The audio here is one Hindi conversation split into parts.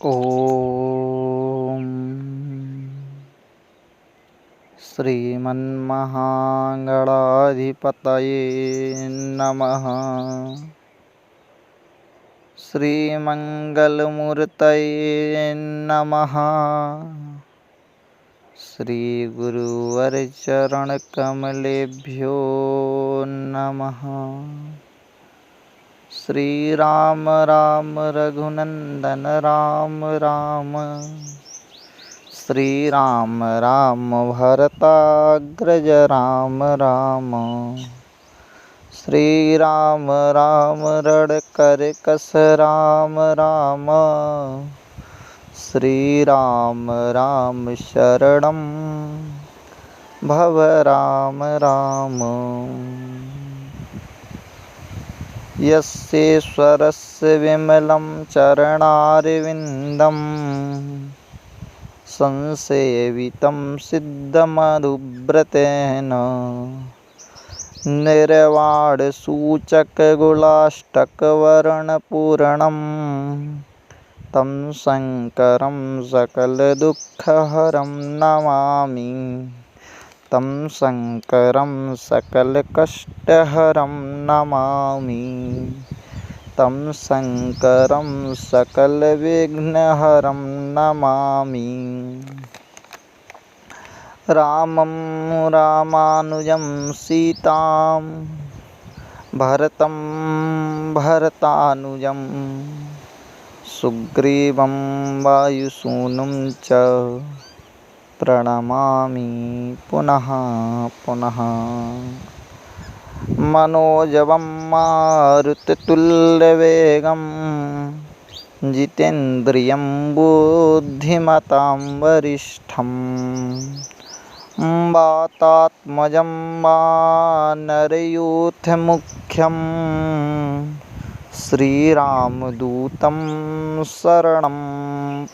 ॐ श्रीमन्महागणाधिपतये नमः। श्रीमङ्गलमूर्तये नमः। श्रीगुरुवरचरणकमलेभ्यो नमः। श्रीराम राम रघुनंदन राम राम। श्रीराम राम भरताग्रज राम राम। श्रीराम राम रड़कर कस राम राम। श्रीराम राम शरणं भव राम राम। यस्येश्वरस्य विमलं चरणारविन्दं संसेवितं सिद्धमधुव्रतेन निर्वाणसूचकगुलाष्टकवर्णपूरणं तं शङ्करं सकलदुःखहरं नमामि। तं शङ्करं सकलकष्टहरं नमामि। तं शङ्करं सकलविघ्नहरं नमामि। रामं रामानुजं सीतां भरतं भरतानुजं सुग्रीवं वायुसूनुं च प्रणमामि पुनः पुनः। मनोजवं मारुततुल्यवेगं जितेन्द्रियं बुद्धिमतां वरिष्ठं वातात्मजं वानरयूथमुख्यं श्रीरामदूतं शरणं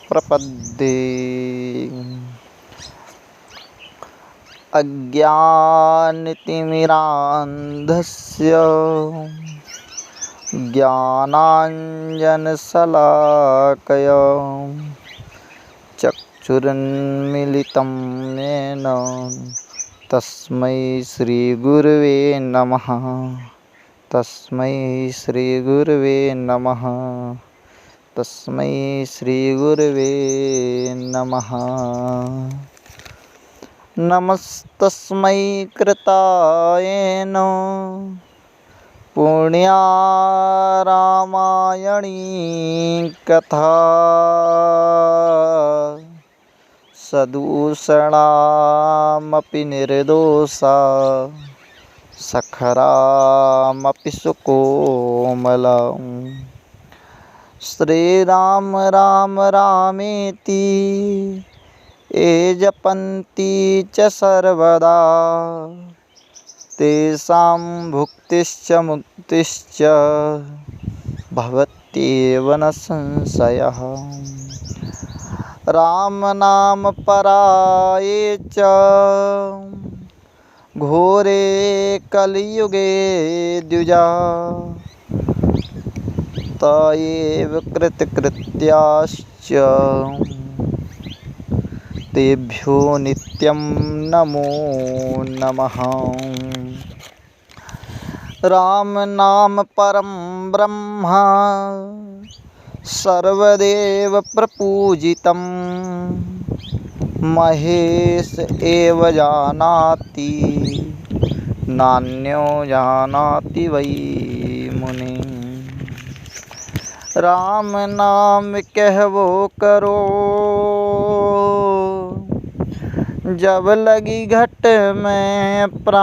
प्रपद्ये। अज्ञानतिमिरान्धस्य ज्ञानाञ्जनशलाकया चक्षुरुन्मीलितं येन तस्मै श्रीगुरवे नमः। तस्मै श्रीगुरवे नमः। तस्मै श्रीगुरवे नमः। नमस्तस्मै कृताय नमः पुण्यारामायणी कथा सदूषणामपि निर्दोषा सखरामपि सुकोमला। श्रीराम राम रामेति ये जपन्ति च सर्वदा तेषां भुक्तिश्च मुक्तिश्च भवत्येव न संशयः। रामनाम पराये च घोरे कलियुगे द्विजा त एव कृतकृत्याश्च तेभ्यो नित्यं नमो नमः। राम नाम परं ब्रह्म सर्वदेव प्रपूजितं महेश एव जानाति नान्यो जानाति वै मुनि। राम नाम कहवो करो जब लगी घट में प्राण।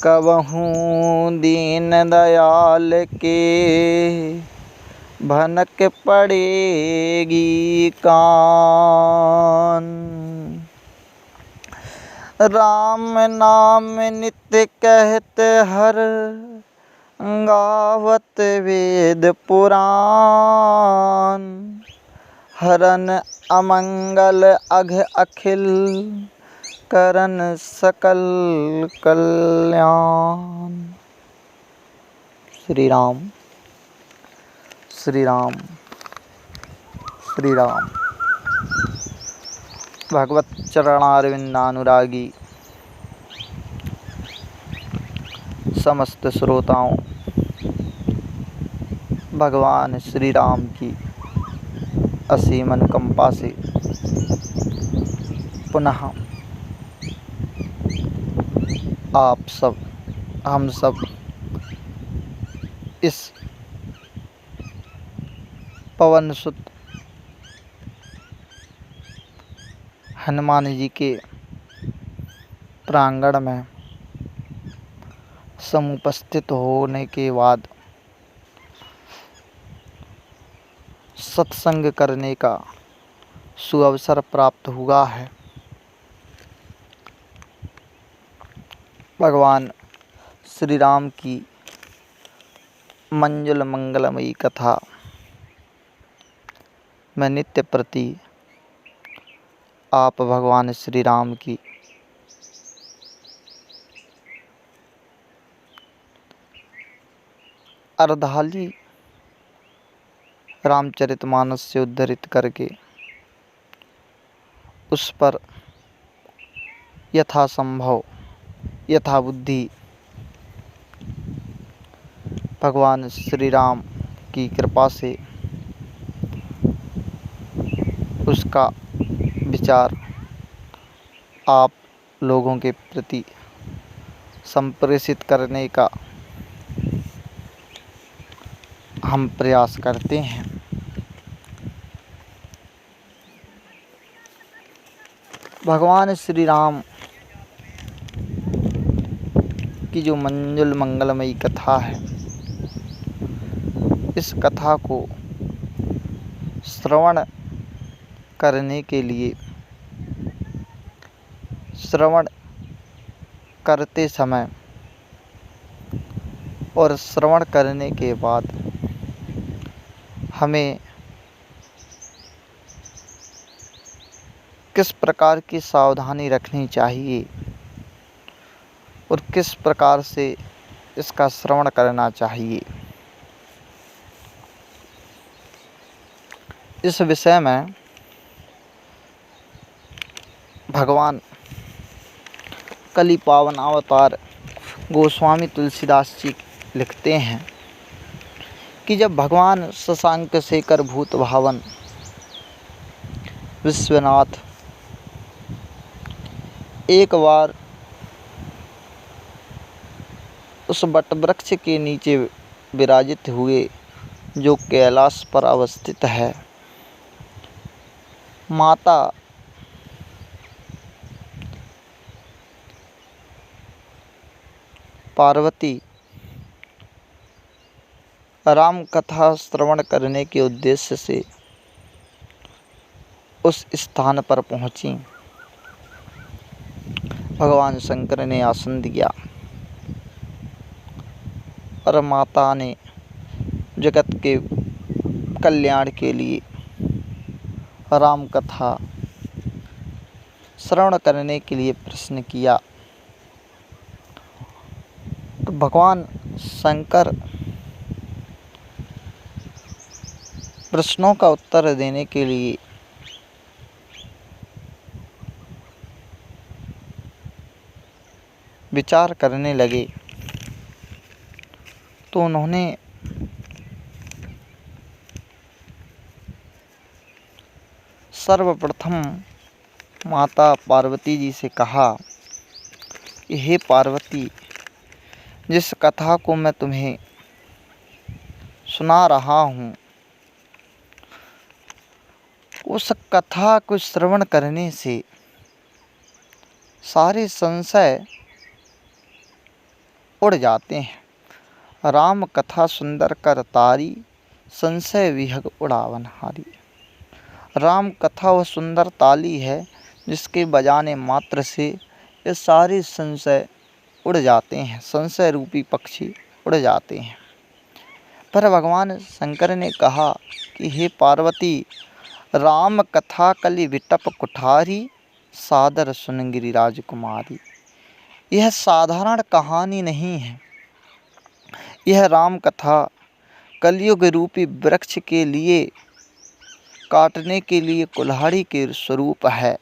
कबहूँ दीन दयाल के भनक पड़ेगी कान। राम नाम नित्य कहते हर गावत वेद पुराण। हरन अमंगल अघ अखिल करन सकल कल्याण। श्री राम श्री राम श्री राम। भगवत चरणारविंदानुरागी समस्त श्रोताओं, भगवान श्री राम की असीम अनुकंपा से पुनः आप सब, हम सब इस पवन सुत हनुमान जी के प्रांगण में समुपस्थित होने के बाद सत्संग करने का सुअवसर प्राप्त हुआ है। भगवान श्री राम की मंजुल मंगलमयी कथा में नित्य प्रति आप भगवान श्री राम की अर्धाली रामचरितमानस से उद्धृत करके उस पर यथासंभव यथाबुद्धि भगवान श्री राम की कृपा से उसका विचार आप लोगों के प्रति संप्रेषित करने का हम प्रयास करते हैं। भगवान श्री राम की जो मंजुल मंगलमयी कथा है, इस कथा को श्रवण करने के लिए, श्रवण करते समय और श्रवण करने के बाद हमें किस प्रकार की सावधानी रखनी चाहिए और किस प्रकार से इसका श्रवण करना चाहिए, इस विषय में भगवान कलि पावन अवतार गोस्वामी तुलसीदास जी लिखते हैं कि जब भगवान शशांक शेखर भूत भावन विश्वनाथ एक बार उस वटवृक्ष के नीचे विराजित हुए जो कैलाश पर अवस्थित है, माता पार्वती राम कथा श्रवण करने के उद्देश्य से उस स्थान पर पहुंची। भगवान शंकर ने आसन दिया और माता ने जगत के कल्याण के लिए राम कथा श्रवण करने के लिए प्रश्न किया। तो भगवान शंकर प्रश्नों का उत्तर देने के लिए विचार करने लगे, तो उन्होंने सर्वप्रथम माता पार्वती जी से कहा कि हे पार्वती, जिस कथा को मैं तुम्हें सुना रहा हूँ, उस कथा को श्रवण करने से सारे संशय उड़ जाते हैं। राम कथा सुंदर कर तारी, संशय विहग उड़ावन हारी। राम कथा वह सुंदर ताली है जिसके बजाने मात्र से ये सारे संशय उड़ जाते हैं, संशय रूपी पक्षी उड़ जाते हैं। पर भगवान शंकर ने कहा कि हे पार्वती, राम कथा कलि विटप कुठारी, सादर सुन गिरिराज कुमारी। यह साधारण कहानी नहीं है, यह राम कथा कलयुग रूपी वृक्ष के लिए काटने के लिए कुल्हाड़ी के स्वरूप है।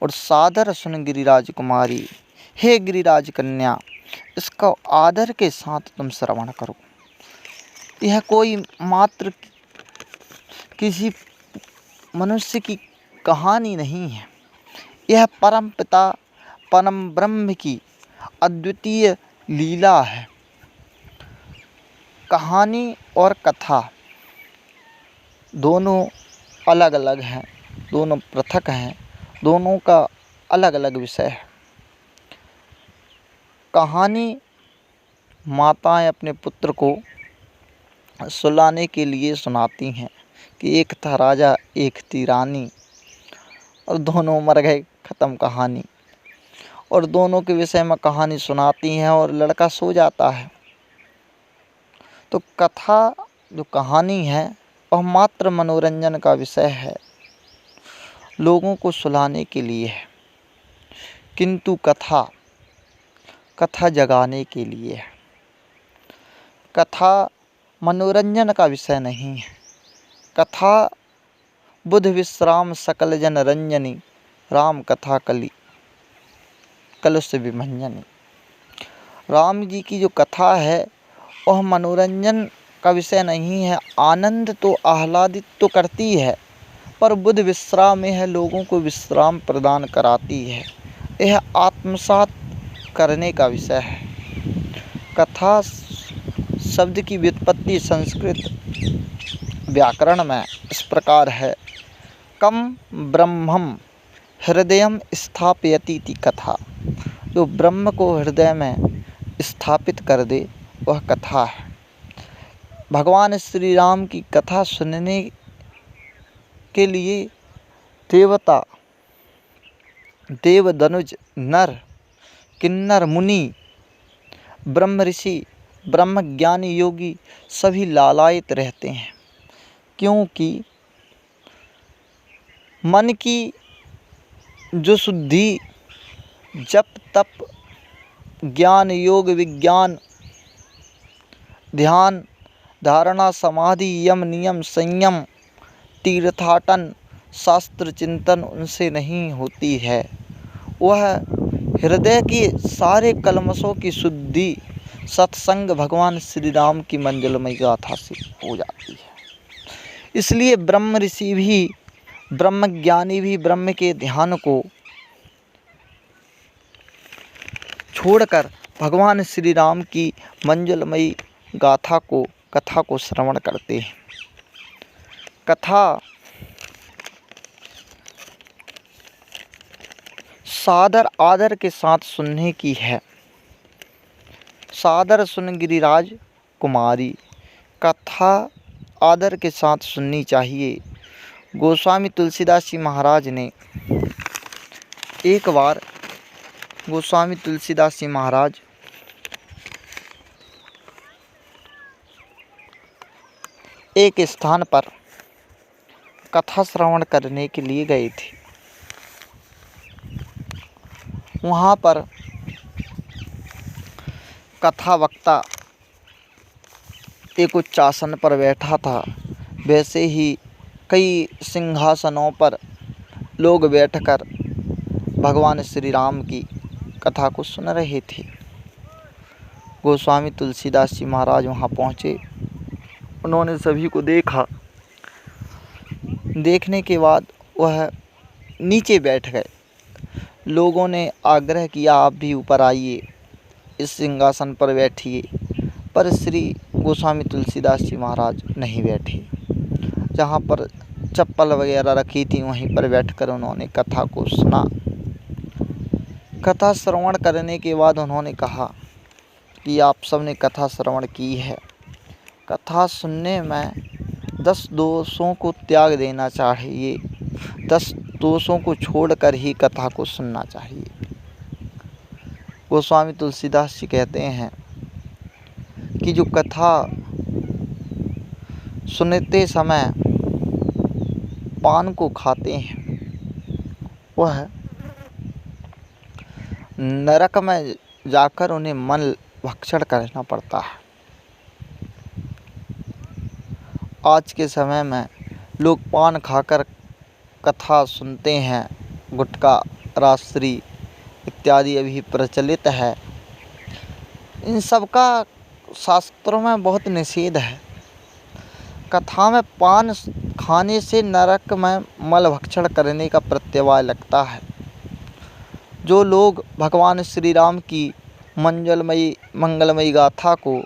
और सादर सुन गिरिराज कुमारी, हे गिरिराज कन्या, इसका आदर के साथ तुम श्रवण करो। यह कोई मात्र किसी मनुष्य की कहानी नहीं है, यह परम पिता परम ब्रह्म की अद्वितीय लीला है। कहानी और कथा दोनों अलग अलग हैं, दोनों पृथक हैं, दोनों का अलग अलग विषय है। कहानी माताएं अपने पुत्र को सुलाने के लिए सुनाती हैं कि एक था राजा एक थी रानी और दोनों मर गए, ख़त्म कहानी। और दोनों के विषय में कहानी सुनाती हैं और लड़का सो जाता है। तो कथा जो कहानी है वह मात्र मनोरंजन का विषय है, लोगों को सुलाने के लिए है। किंतु कथा जगाने के लिए है। कथा मनोरंजन का विषय नहीं है। कथा बुध विश्राम सकल जन रंजनी, राम कथा कलुष विभंजनी। राम जी की जो कथा है वह मनोरंजन का विषय नहीं है। आनंद तो आह्लादित तो करती है, पर बुध विश्राम में है, लोगों को विश्राम प्रदान कराती है। यह आत्मसात करने का विषय है। कथा शब्द की व्युत्पत्ति संस्कृत व्याकरण में इस प्रकार है, कम ब्रह्मम हृदयम स्थापयति इति कथा। जो ब्रह्म को हृदय में स्थापित कर दे वह कथा है। भगवान श्री राम की कथा सुनने के लिए देवता, देव, दनुज, नर, किन्नर, मुनि, ब्रह्म ऋषि, ब्रह्मज्ञानी, योगी सभी लालायित रहते हैं। क्योंकि मन की जो शुद्धि, जप तप, ज्ञान, योग, विज्ञान, ध्यान, धारणा, समाधि, यम, नियम, संयम, तीर्थाटन, शास्त्र चिंतन उनसे नहीं होती है। वह हृदय के सारे कलमशों की शुद्धि सत्संग भगवान श्री राम की मंगलमयी गाथा से हो जाती है। इसलिए ब्रह्म ऋषि भी, ब्रह्मज्ञानी भी ब्रह्म के ध्यान को छोड़कर भगवान श्री राम की मंगलमयी गाथा को, कथा को श्रवण करते हैं। कथा सादर आदर के साथ सुनने की है। सादर सुन गिरिराज कुमारी, कथा आदर के साथ सुननी चाहिए। गोस्वामी तुलसीदास जी महाराज ने एक बार, गोस्वामी तुलसीदास जी महाराज एक स्थान पर कथा श्रवण करने के लिए गए थे। वहाँ पर कथा वक्ता एक उच्च आसन पर बैठा था। वैसे ही कई सिंहासनों पर लोग बैठकर भगवान श्री राम की कथा को सुन रहे थे। गोस्वामी तुलसीदास जी महाराज वहाँ पहुँचे। उन्होंने सभी को देखा। देखने के बाद वह नीचे बैठ गए। लोगों ने आग्रह किया, आप भी ऊपर आइए, इस सिंहासन पर बैठिए। पर श्री गोस्वामी तुलसीदास जी महाराज नहीं बैठे। जहाँ पर चप्पल वगैरह रखी थी वहीं पर बैठकर उन्होंने कथा को सुना। कथा श्रवण करने के बाद उन्होंने कहा कि आप सबने कथा श्रवण की है, कथा सुनने में 10 दोषों को त्याग देना चाहिए, 10 दोषों को छोड़कर ही कथा को सुनना चाहिए। गोस्वामी तुलसीदास जी कहते हैं कि जो कथा सुनते समय पान को खाते हैं वह नरक में जाकर उन्हें मल भक्षण करना पड़ता है। आज के समय में लोग पान खाकर कथा सुनते हैं, गुटखा, राजश्री इत्यादि अभी प्रचलित है। इन सब का शास्त्रों में बहुत निषेध है। कथा में पान खाने से नरक में मल भक्षण करने का प्रत्यवाय लगता है। जो लोग भगवान श्री राम की मंगलमयी गाथा को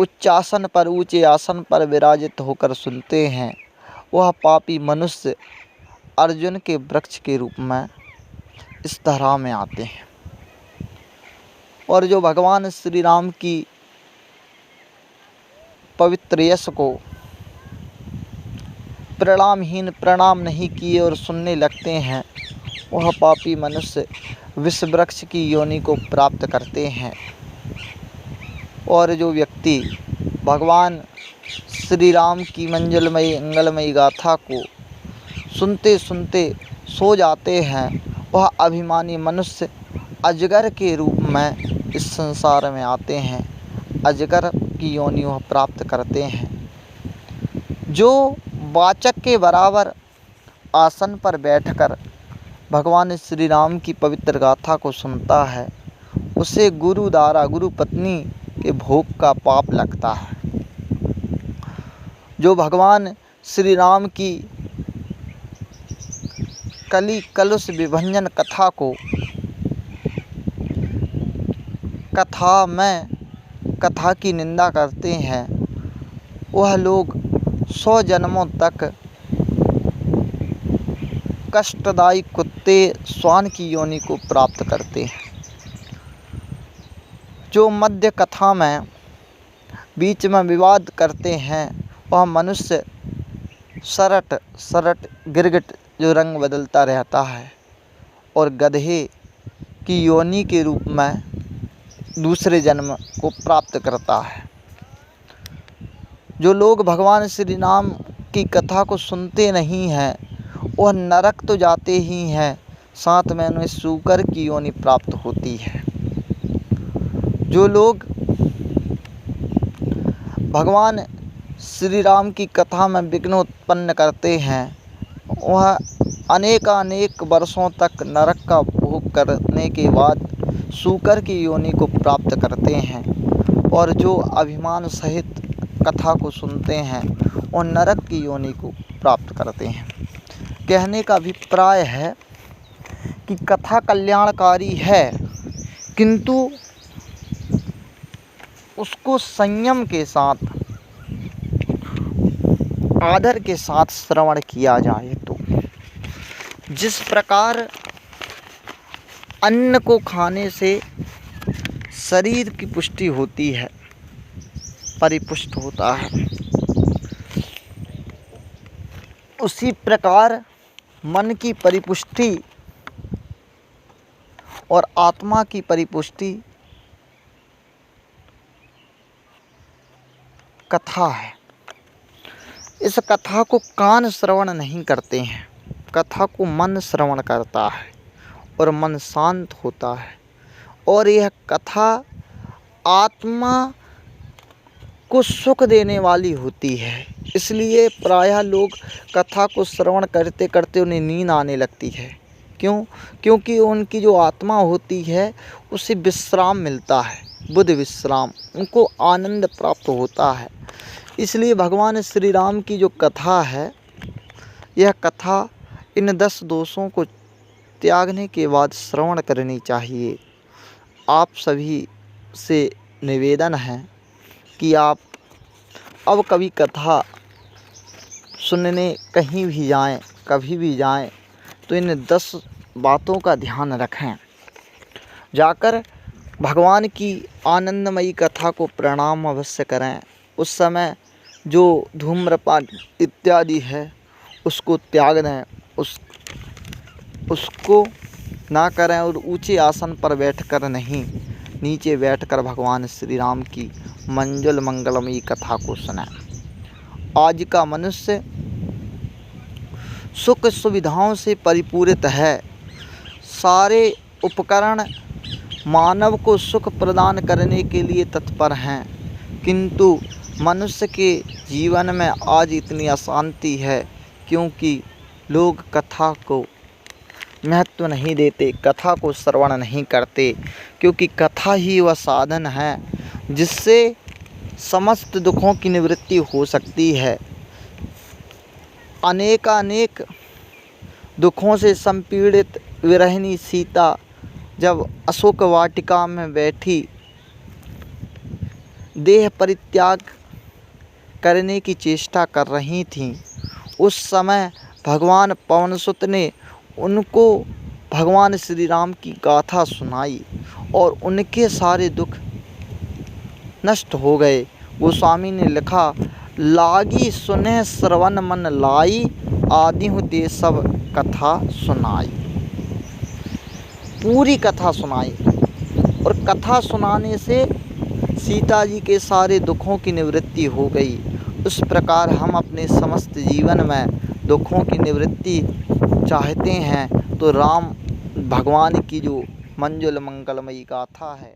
उच्चासन पर, ऊंचे आसन पर विराजित होकर सुनते हैं, वह पापी मनुष्य अर्जुन के वृक्ष के रूप में इस धरा में आते हैं। और जो भगवान श्री राम की पवित्र यश को प्रणाम नहीं किए और सुनने लगते हैं, वह पापी मनुष्य विष वृक्ष की योनि को प्राप्त करते हैं। और जो व्यक्ति भगवान श्री राम की मंगलमयी गाथा को सुनते सुनते सो जाते हैं, वह अभिमानी मनुष्य अजगर के रूप में इस संसार में आते हैं, अजगर की योनि वह प्राप्त करते हैं। जो वाचक के बराबर आसन पर बैठकर भगवान श्री राम की पवित्र गाथा को सुनता है, उसे गुरु द्वारा, गुरु पत्नी के भोग का पाप लगता है। जो भगवान श्री राम की कली कलुष विभंजन कथा को कथा की निंदा करते हैं, वह लोग 100 जन्मों तक कष्टदायी कुत्ते, श्वान की योनि को प्राप्त करते हैं। जो मध्य कथा में बीच में विवाद करते हैं, वह मनुष्य सरट गिरगिट जो रंग बदलता रहता है और गधे की योनि के रूप में दूसरे जन्म को प्राप्त करता है। जो लोग भगवान श्री राम की कथा को सुनते नहीं हैं, वह नरक तो जाते ही हैं, साथ में उन्हें सूकर की योनि प्राप्त होती है। जो लोग भगवान श्री राम की कथा में विघ्न उत्पन्न करते हैं, वह अनेक वर्षों तक नरक का भोग करने के बाद सूकर की योनि को प्राप्त करते हैं। और जो अभिमान सहित कथा को सुनते हैं, और नरक की योनि को प्राप्त करते हैं। कहने का अभिप्राय है कि कथा कल्याणकारी है, किंतु उसको संयम के साथ, आदर के साथ श्रवण किया जाए तो। जिस प्रकार अन्न को खाने से शरीर की पुष्टि होती है, परिपुष्ट होता है, उसी प्रकार मन की परिपुष्टि और आत्मा की परिपुष्टि कथा है। इस कथा को कान श्रवण नहीं करते हैं, कथा को मन श्रवण करता है और मन शांत होता है। और यह कथा आत्मा को सुख देने वाली होती है। इसलिए प्रायः लोग कथा को श्रवण करते करते उन्हें नींद आने लगती है। क्योंकि उनकी जो आत्मा होती है उसे विश्राम मिलता है, बुद्ध विश्राम, उनको आनंद प्राप्त होता है। इसलिए भगवान श्री राम की जो कथा है, यह कथा इन 10 दोषों को त्यागने के बाद श्रवण करनी चाहिए। आप सभी से निवेदन है कि आप अब कभी कथा सुनने कहीं भी जाएं, कभी भी जाएं, तो इन 10 बातों का ध्यान रखें। जाकर भगवान की आनंदमयी कथा को प्रणाम अवश्य करें। उस समय जो धूम्रपान इत्यादि है उसको त्याग दें, उसको ना करें और ऊंचे आसन पर बैठकर नहीं, नीचे बैठकर भगवान श्री राम की मंगलमयी कथा को सुनें। आज का मनुष्य सुख सुविधाओं से परिपूरित है। सारे उपकरण मानव को सुख प्रदान करने के लिए तत्पर हैं, किंतु मनुष्य के जीवन में आज इतनी अशांति है क्योंकि लोग कथा को महत्व नहीं देते, कथा को श्रवण नहीं करते, क्योंकि कथा ही वह साधन है जिससे समस्त दुखों की निवृत्ति हो सकती है। अनेकानेक दुखों से संपीड़ित विरहिणी सीता जब अशोक वाटिका में बैठी देह परित्याग करने की चेष्टा कर रही थीं, उस समय भगवान पवनसुत ने उनको भगवान श्री राम की गाथा सुनाई और उनके सारे दुख नष्ट हो गए। गोस्वामी ने लिखा, लागी सुने श्रवण मन लाई, आदिहु ते सब कथा सुनाई। पूरी कथा सुनाई और कथा सुनाने से सीता जी के सारे दुखों की निवृत्ति हो गई। उस प्रकार हम अपने समस्त जीवन में दुखों की निवृत्ति चाहते हैं तो राम भगवान की जो मंजुल मंगलमयी गाथा है